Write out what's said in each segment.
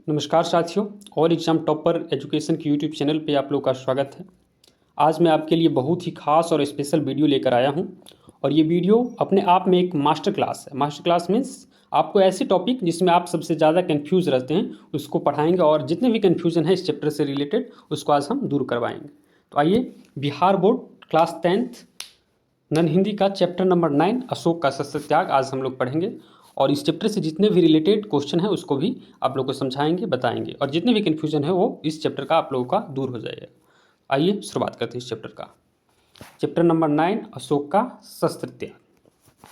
नमस्कार साथियों। और एग्ज़ाम टॉपर एजुकेशन के यूट्यूब चैनल पे आप लोग का स्वागत है। आज मैं आपके लिए बहुत ही खास और स्पेशल वीडियो लेकर आया हूं। और ये वीडियो अपने आप में एक मास्टर क्लास है। मास्टर क्लास मीन्स आपको ऐसे टॉपिक जिसमें आप सबसे ज़्यादा कन्फ्यूज़ रहते हैं उसको पढ़ाएंगे, और जितने भी कन्फ्यूज़न है इस चैप्टर से रिलेटेड उसको आज हम दूर करवाएंगे। तो आइए, Bihar board class 10th non Hindi का चैप्टर नंबर 9 अशोक का शस्त्र त्याग आज हम लोग पढ़ेंगे। और इस चैप्टर से जितने भी रिलेटेड क्वेश्चन है उसको भी आप लोग को समझाएंगे, बताएंगे, और जितने भी कन्फ्यूजन है वो इस चैप्टर का आप लोगों का दूर हो जाएगा। आइए शुरुआत करते हैं इस चैप्टर का। चैप्टर नंबर 9 अशोक का शस्त्र त्याग।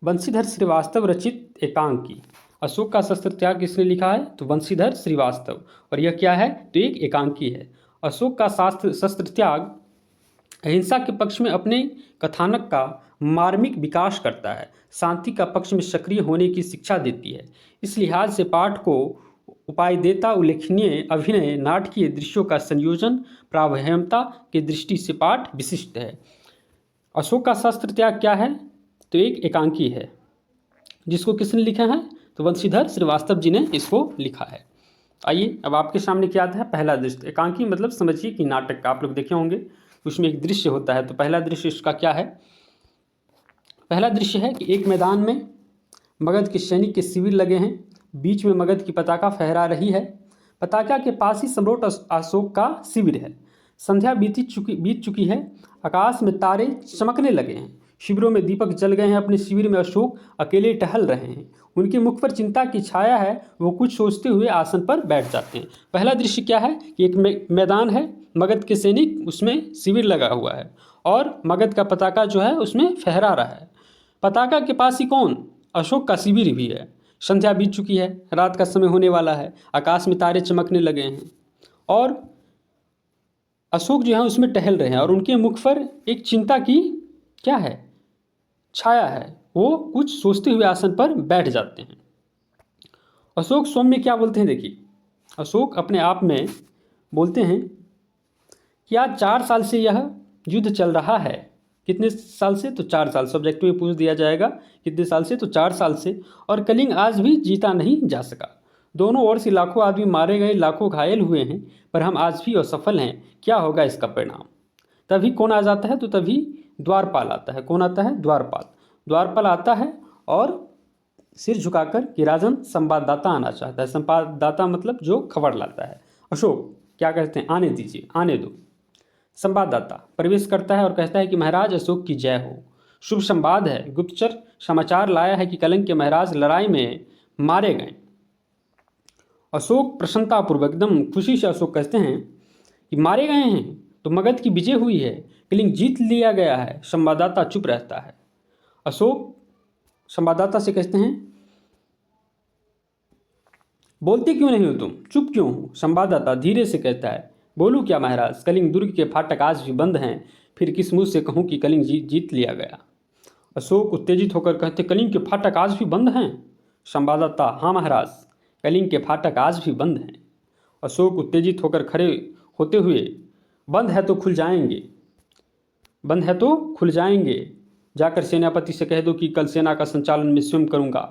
बंशीधर श्रीवास्तव रचित एकांकी। अशोक का शस्त्र त्याग किसने लिखा है? तो बंशीधर श्रीवास्तव। और यह क्या है? तो एक एकांकी है। अशोक का शस्त्र त्याग अहिंसा के पक्ष में अपने कथानक का मार्मिक विकास करता है, शांति का पक्ष में सक्रिय होने की शिक्षा देती है। इस लिहाज से पाठ को उपायदेता उल्लेखनीय अभिनय नाटकीय दृश्यों का संयोजन प्रावहमता की दृष्टि से पाठ विशिष्ट है। अशोक का शस्त्र त्याग क्या है? तो एक एकांकी है जिसको किसने लिखा है? तो बंशीधर श्रीवास्तव जी ने इसको लिखा है। आइए, अब आपके सामने क्या आता है? पहला दृश्य। एकांकी मतलब समझिए कि नाटक का आप लोग देखे होंगे, उसमें एक दृश्य होता है। तो पहला दृश्य इसका क्या है? पहला दृश्य है कि एक मैदान में मगध के सैनिक के शिविर लगे हैं। बीच में मगध की पताका फहरा रही है। पताका के पास ही सम्राट अशोक का शिविर है। संध्या बीत चुकी है। आकाश में तारे चमकने लगे हैं। शिविरों में दीपक जल गए हैं। अपने शिविर में अशोक अकेले टहल रहे हैं। उनके मुख पर चिंता की छाया है। वो कुछ सोचते हुए आसन पर बैठ जाते हैं। पहला दृश्य क्या है कि एक मैदान है, मगध के सैनिक उसमें शिविर लगा हुआ है और मगध का पताका जो है उसमें फहरा रहा है। पताका के पास ही कौन? अशोक का शिविर भी है। संध्या बीत चुकी है, रात का समय होने वाला है। आकाश में तारे चमकने लगे हैं और अशोक जो है उसमें टहल रहे हैं और उनके मुख पर एक चिंता की क्या है? छाया है। वो कुछ सोचते हुए आसन पर बैठ जाते हैं। अशोक स्वयं में क्या बोलते हैं? देखिए, अशोक अपने आप में बोलते हैं कि आज 4 साल से यह युद्ध चल रहा है। कितने साल से? तो 4 साल। सब्जेक्ट में पूछ दिया जाएगा कितने साल से, तो 4 साल से। और कलिंग आज भी जीता नहीं जा सका। दोनों ओर से लाखों आदमी मारे गए, लाखों घायल हुए हैं, पर हम आज भी असफल हैं। क्या होगा इसका परिणाम? तभी कौन आ जाता है? तो तभी द्वारपाल आता है। कौन आता है? द्वारपाल। द्वारपाल आता है और सिर झुकाकर कि राजन संवाददाता आना चाहता है। संवाददाता मतलब जो खबर लाता है। अशोक क्या कहते हैं? आने दीजिए, आने दो। संवाददाता प्रवेश करता है और कहता है कि महाराज अशोक की जय हो। शुभ संवाद है। गुप्तचर समाचार लाया है कि कलिंग के महाराज लड़ाई में मारे गए। अशोक प्रसन्नतापूर्वक एकदम खुशी से अशोक कहते हैं कि मारे गए हैं तो मगध की विजय हुई है, कलिंग जीत लिया गया है। संवाददाता चुप रहता है। अशोक संवाददाता से कहते हैं बोलते क्यों नहीं हो तुम, चुप क्यों हो? संवाददाता धीरे से कहता है बोलूँ क्या महाराज, कलिंग दुर्ग के फाटक आज भी बंद हैं, फिर किस मुँह से कहूँ कि कलिंग जीत लिया गया। अशोक उत्तेजित होकर कहते कलिंग के फाटक आज भी बंद हैं? संवाददाता हाँ महाराज, कलिंग के फाटक आज भी बंद हैं। अशोक उत्तेजित होकर खड़े होते हुए बंद है तो खुल जाएंगे, बंद है तो खुल जाएंगे। जाकर सेनापति से कह दो कि कल सेना का संचालन मैं स्वयं करूँगा।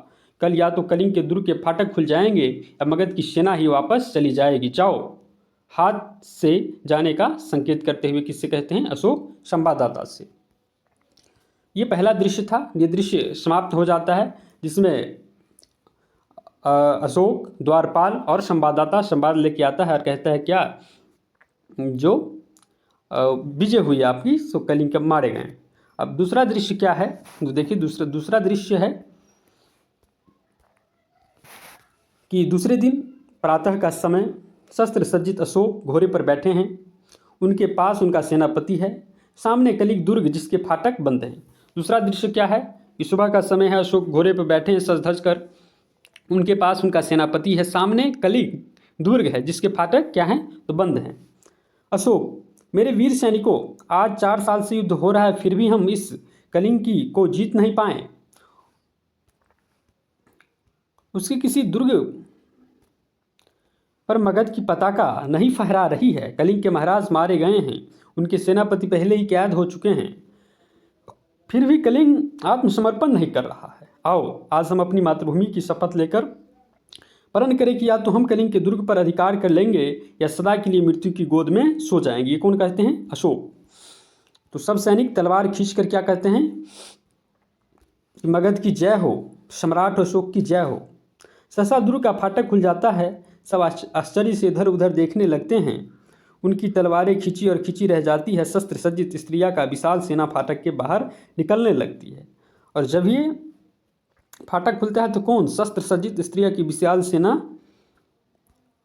कल या तो कलिंग के दुर्ग के फाटक खुल जाएंगे या मगध की सेना ही वापस चली जाएगी। जाओ। हाथ से जाने का संकेत करते हुए किससे कहते हैं? अशोक संवाददाता से। ये पहला दृश्य था। ये दृश्य समाप्त हो जाता है जिसमें अशोक, द्वारपाल और संवाददाता संवाद लेके आता है और कहता है क्या जो विजय हुई आपकी, सो कलिंग के मारे गए। अब दूसरा दृश्य क्या है? तो देखिए, दूसरा दृश्य है कि दूसरे दिन प्रातः का समय शस्त्र सज्जित अशोक घोड़े पर बैठे हैं। उनके पास उनका सेनापति है। सामने कलिंग दुर्ग जिसके फाटक बंद हैं। दूसरा दृश्य क्या है कि सुबह का समय है। अशोक घोड़े पर बैठे हैं सज धज कर। उनके पास उनका सेनापति है। सामने कलिंग दुर्ग है जिसके फाटक क्या हैं? तो बंद हैं। अशोक मेरे वीर सैनिकों, आज 4 साल से युद्ध हो रहा है, फिर भी हम इस कलिंग को जीत नहीं पाए। उसके किसी दुर्ग पर मगध की पताका नहीं फहरा रही है। कलिंग के महाराज मारे गए हैं। उनके सेनापति पहले ही कैद हो चुके हैं, फिर भी कलिंग आत्मसमर्पण नहीं कर रहा है। आओ आज हम अपनी मातृभूमि की शपथ लेकर प्रण करे कि या तो हम कलिंग के दुर्ग पर अधिकार कर लेंगे या सदा के लिए मृत्यु की गोद में सो जाएंगे। ये कौन कहते हैं? अशोक। तो सब सैनिक तलवार खींचकर क्या कहते हैं कि मगध की जय हो, सम्राट अशोक की जय हो। सहसा दुर्ग का फाटक खुल जाता है। सब आश्चर्य से इधर उधर देखने लगते हैं। उनकी तलवारें खिंची और खिंची रह जाती है। शस्त्र सज्जित स्त्रियां का विशाल सेना फाटक के बाहर निकलने लगती है। और जब ये फाटक खुलता है तो कौन? शस्त्र सज्जित स्त्रियां की विशाल सेना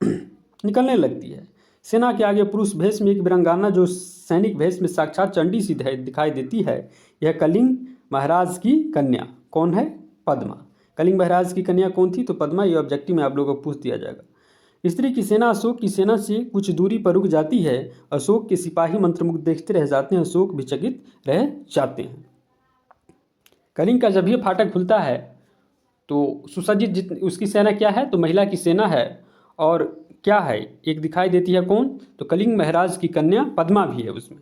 निकलने लगती है। सेना के आगे पुरुष भेष में एक वीरांगना जो सैनिक भेष में साक्षात चंडी सी दिखाई देती है। यह कलिंग महाराज की कन्या कौन है? पद्मा। कलिंग महाराज की कन्या कौन थी? तो पद्मा। ये ऑब्जेक्टिव में आप लोगों को पूछ दिया जाएगा। स्त्री की सेना अशोक की सेना से कुछ दूरी पर रुक जाती है। अशोक के सिपाही मंत्रमुग्ध देखते रह जाते हैं। अशोक भी चकित रह जाते हैं। कलिंग का जब ये फाटक खुलता है तो सुसज्जित उसकी सेना क्या है? तो महिला की सेना है। और क्या है? एक दिखाई देती है कौन? तो कलिंग महाराज की कन्या पद्मा भी है उसमें।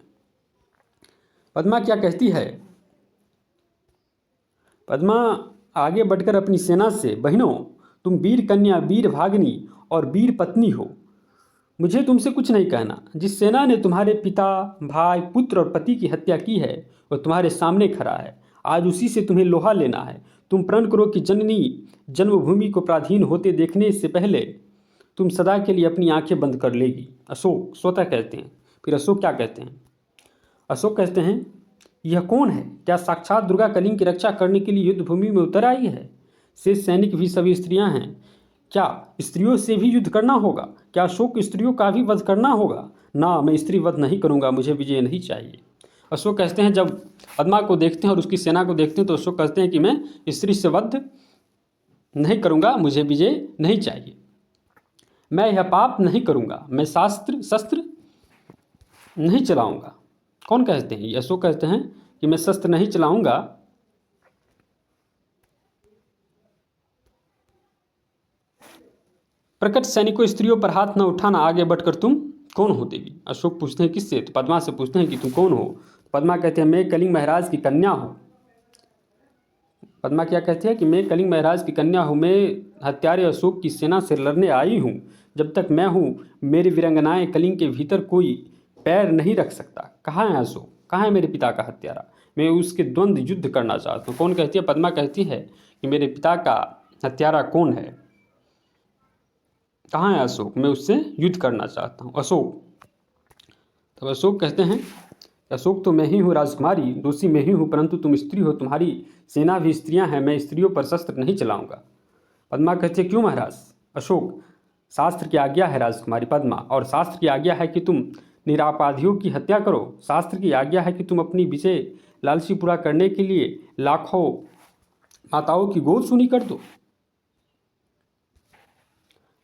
पद्मा क्या कहती है? पद्मा आगे बढ़कर अपनी सेना से, बहनों तुम वीर कन्या, वीर भागनी और वीर पत्नी हो, मुझे तुमसे कुछ नहीं कहना। जिस सेना ने तुम्हारे पिता, भाई, पुत्र और पति की हत्या की है वह तुम्हारे सामने खड़ा है। आज उसी से तुम्हें लोहा लेना है। तुम प्रण करो कि जननी जन्मभूमि को पराधीन होते देखने से पहले तुम सदा के लिए अपनी आंखें बंद कर लेगी। अशोक स्वतः कहते हैं। फिर अशोक क्या कहते हैं? अशोक कहते हैं यह कौन है? क्या साक्षात दुर्गा कलिंग की रक्षा करने के लिए युद्ध भूमि में उतर आई है? शेष सैनिक भी सभी स्त्रियां हैं। क्या स्त्रियों से भी युद्ध करना होगा? क्या अशोक स्त्रियों का भी वध करना होगा? ना, मैं स्त्री वध नहीं करूंगा, मुझे विजय नहीं चाहिए। अशोक कहते हैं, जब पद्मा को देखते हैं और उसकी सेना को देखते हैं तो अशोक कहते हैं कि मैं स्त्री से वध नहीं करूंगा, मुझे विजय नहीं चाहिए। मैं यह पाप नहीं करूंगा, मैं शस्त्र नहीं चलाऊंगा। कौन कहते हैं? अशोक कहते हैं कि मैं शस्त्र नहीं चलाऊंगा। प्रकट सैनिकों, स्त्रियों पर हाथ न उठाना, आगे बढ़कर तुम कौन हो देवी? अशोक पूछते हैं किससे? तो पद्मा से पूछते हैं कि तुम कौन हो? पद्मा कहते हैं मैं कलिंग महाराज की कन्या हूँ। पद्मा क्या कहती है कि मैं कलिंग महाराज की कन्या हूँ, मैं हत्यारे अशोक की सेना से लड़ने आई हूँ। जब तक मैं हूँ मेरी वीरांगनाएं कलिंग के भीतर कोई पैर नहीं रख सकता। कहाँ है अशोक? कहाँ है मेरे पिता का हत्यारा? मैं उसके द्वंद्व युद्ध करना चाहता हूँ। कौन कहती है? पद्मा कहती है कि मेरे पिता का हत्यारा कौन है, कहाँ है अशोक? मैं उससे युद्ध करना चाहता हूँ। अशोक, तब अशोक कहते हैं अशोक तो मैं ही हूँ राजकुमारी, दोषी मैं ही हूँ, परंतु तुम स्त्री हो, तुम्हारी सेना भी स्त्रियां हैं, मैं स्त्रियों पर शस्त्र नहीं चलाऊंगा। पद्मा कहती है क्यों महाराज? अशोक, शास्त्र की आज्ञा है राजकुमारी पद्मा, और शास्त्र की आज्ञा है कि तुम निरापराधियों की हत्या करो। शास्त्र की आज्ञा है कि तुम अपनी विजय लालची पूरा करने के लिए लाखों माताओं की गोद सुनी कर दो,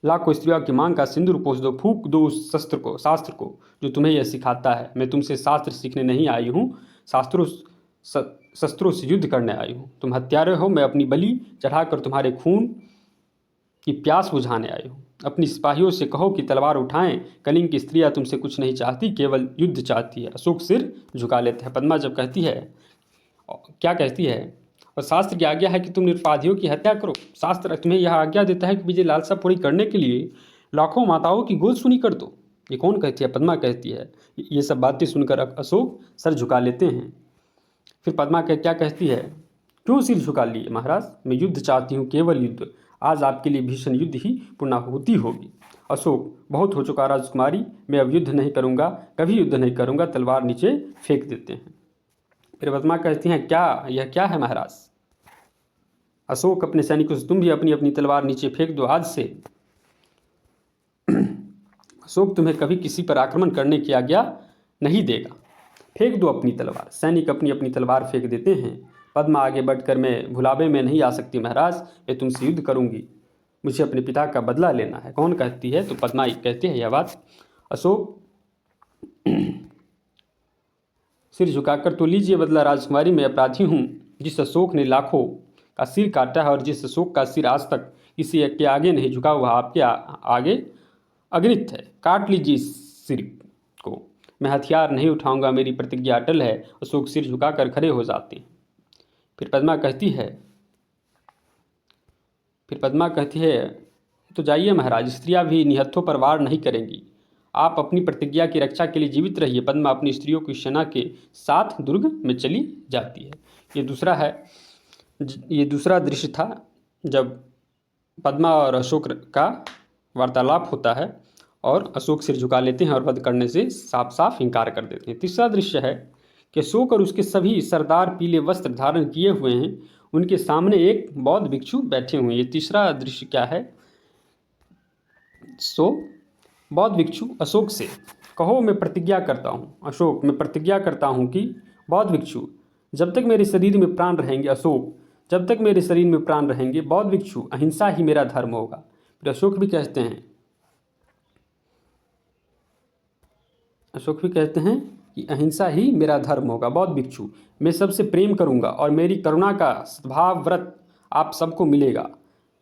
लाखों स्त्रियों की मांग का सिंदूर पोंछ दो, फूंक दो उस शास्त्र को जो तुम्हें यह सिखाता है। मैं तुमसे शास्त्र सीखने नहीं आई हूँ, शस्त्रों से युद्ध करने आई हूँ। तुम हत्यारे हो, मैं अपनी बलि चढ़ाकर तुम्हारे खून की प्यास बुझाने आई हूँ। अपनी सिपाहियों से कहो कि तलवार उठाएं, कलिंग की स्त्रियां तुमसे कुछ नहीं चाहती, केवल युद्ध चाहती है। अशोक सिर झुका लेते हैं। पद्मा जब कहती है, क्या कहती है? और शास्त्र की आज्ञा है कि तुम निरपराधियों की हत्या करो। शास्त्र तुम्हें यह आज्ञा देता है कि विजय लालसा पूरी करने के लिए लाखों माताओं की गोद सुनी कर दो। ये कौन कहती है? पद्मा कहती है। ये सब बातें सुनकर अशोक सर झुका लेते हैं। फिर पद्मा क्या कहती है? क्यों सिर झुका लिए महाराज? मैं युद्ध चाहती हूँ, केवल युद्ध। आज आपके लिए भीषण युद्ध ही पूर्णाहुति होगी। अशोक, बहुत हो चुका राजकुमारी, मैं अब युद्ध नहीं करूँगा, कभी युद्ध नहीं करूँगा। तलवार नीचे फेंक देते हैं। फिर पद्मा कहती हैं यह क्या है महाराज? अशोक अपने सैनिकों से, तुम भी अपनी अपनी तलवार नीचे फेंक दो। आज से अशोक तुम्हें कभी किसी पर आक्रमण करने की आज्ञा नहीं देगा। फेंक दो अपनी तलवार। सैनिक अपनी अपनी तलवार फेंक देते हैं। पद्मा आगे बढ़कर, मैं भुलावे में नहीं आ सकती महाराज, मैं तुमसे युद्ध करूंगी, मुझे अपने पिता का बदला लेना है। कौन कहती है? तो पद्मा कहती है यह बात। अशोक सिर झुकाकर, तो लीजिए बदला राजकुमारी, मैं अपराधी हूँ जिस अशोक ने लाखों का सिर काटा है और जिस अशोक का सिर आज तक किसी के आगे नहीं झुका, वह आपके आगे अग्नित है। काट लीजिए इस सिर को, मैं हथियार नहीं उठाऊंगा, मेरी प्रतिज्ञा अटल है। अशोक सिर झुकाकर खड़े हो जाते हैं। फिर पद्मा कहती है तो जाइए महाराज, स्त्रियां भी निहत्थों पर वार नहीं करेंगी। आप अपनी प्रतिज्ञा की रक्षा के लिए जीवित रहिए। पद्मा अपनी स्त्रियों की सेना के साथ दुर्ग में चली जाती है। ये दूसरा दृश्य था जब पद्मा और अशोक का वार्तालाप होता है और अशोक सिर झुका लेते हैं और वध करने से साफ साफ इनकार कर देते हैं। तीसरा दृश्य है कि अशोक और उसके सभी सरदार पीले वस्त्र धारण किए हुए हैं। उनके सामने एक बौद्ध भिक्षु बैठे हुए हैं। ये तीसरा दृश्य क्या है? बौद्ध भिक्षु अशोक से, कहो मैं प्रतिज्ञा करता हूँ। अशोक, मैं प्रतिज्ञा करता हूँ कि बौद्ध भिक्षु, जब तक मेरे शरीर में प्राण रहेंगे। अशोक, जब तक मेरे शरीर में प्राण रहेंगे। बौद्ध भिक्षु, अहिंसा ही मेरा धर्म होगा। फिर अशोक भी कहते हैं कि अहिंसा ही मेरा धर्म होगा। बौद्ध भिक्षु, मैं सबसे प्रेम करूंगा और मेरी करुणा का सद्भाव व्रत आप सबको मिलेगा।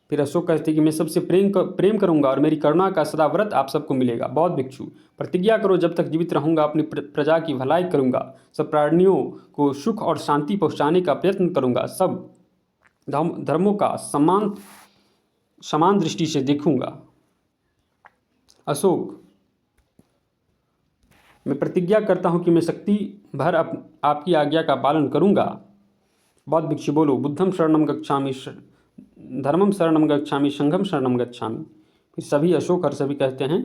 फिर अशोक कहते हैं कि मैं सबसे प्रेम करूंगा और मेरी करुणा का सदा व्रत आप सबको मिलेगा। बौद्ध भिक्षु, प्रतिज्ञा करो, जब तक जीवित रहूंगा अपनी प्रजा की भलाई करूंगा, सब प्राणियों को सुख और शांति पहुंचाने का प्रयत्न करूंगा, सब धर्मों का समान दृष्टि से देखूंगा। अशोक, मैं प्रतिज्ञा करता हूं कि मैं शक्ति भर आपकी आज्ञा का पालन करूंगा। बौद्ध भिक्षु, बोलो, बुद्धम शरणम गच्छामि, धर्मम शरणम गच्छामि, संघम शरणम गच्छामि। फिर सभी अशोक और सभी कहते हैं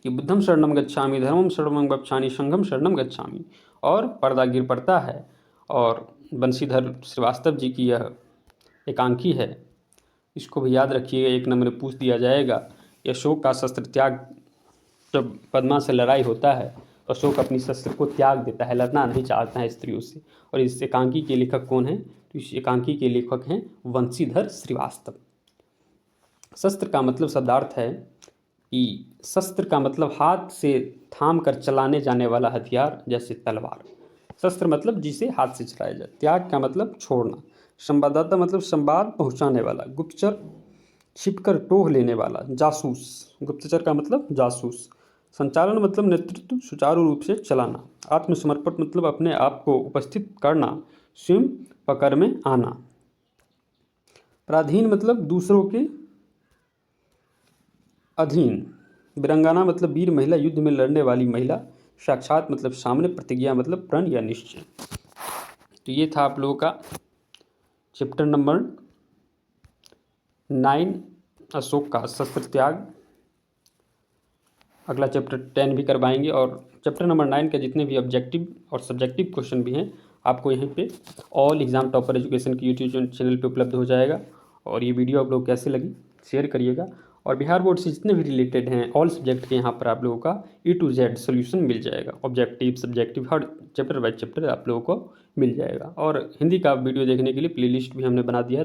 कि बुद्धम शरणम गच्छामि, धर्मम शरणम गच्छामि, संघम शरणम गच्छामि। और पर्दा गिर पड़ता है और बंशीधर श्रीवास्तव जी की यह एकांकी है, इसको भी याद रखिएगा। एक नंबर में पूछ दिया जाएगा। अशोक का शस्त्र त्याग, जब पद्मा से लड़ाई होता है तो अशोक अपनी शस्त्र को त्याग देता है, लड़ना नहीं चाहता है स्त्रियों से। और इस एकांकी के लेखक कौन है? तो इस एकांकी के लेखक हैं वंशीधर श्रीवास्तव। शस्त्र का मतलब शब्दार्थ है कि शस्त्र का मतलब हाथ से थाम कर चलाने जाने वाला हथियार, जैसे तलवार। शस्त्र मतलब जिसे हाथ से चलाया जाए। त्याग का मतलब छोड़ना। संवाददाता मतलब संवाद पहुंचाने वाला। गुप्तचर, छिपकर टोह लेने वाला। जासूस, गुप्तचर का मतलब जासूस। संचालन मतलब नेतृत्व, सुचारू रूप से चलाना। आत्मसमर्पण मतलब अपने आप को उपस्थित करना, स्वयं पकड़ में आना। पराधीन मतलब दूसरों के अधीन। वीरांगना मतलब वीर महिला, युद्ध में लड़ने वाली महिला। साक्षात मतलब सामने। प्रतिज्ञा मतलब प्रण या निश्चय। तो ये था आप लोगों का चैप्टर नंबर 9, अशोक का शस्त्र त्याग। अगला चैप्टर 10 भी करवाएंगे और चैप्टर नंबर 9 के जितने भी ऑब्जेक्टिव और सब्जेक्टिव क्वेश्चन भी हैं आपको यहीं पे ऑल एग्ज़ाम टॉपर एजुकेशन की यूट्यूब चैनल पे उपलब्ध हो जाएगा। और ये वीडियो आप लोग कैसे लगी शेयर करिएगा। और बिहार बोर्ड से जितने भी रिलेटेड हैं ऑल सब्जेक्ट के यहाँ पर आप लोगों का A to Z सोल्यूशन मिल जाएगा। Objective, subjective, her chapter by chapter आप लोगों को मिल जाएगा। और हिंदी का वीडियो देखने के लिए प्लेलिस्ट भी हमने बना दिया है।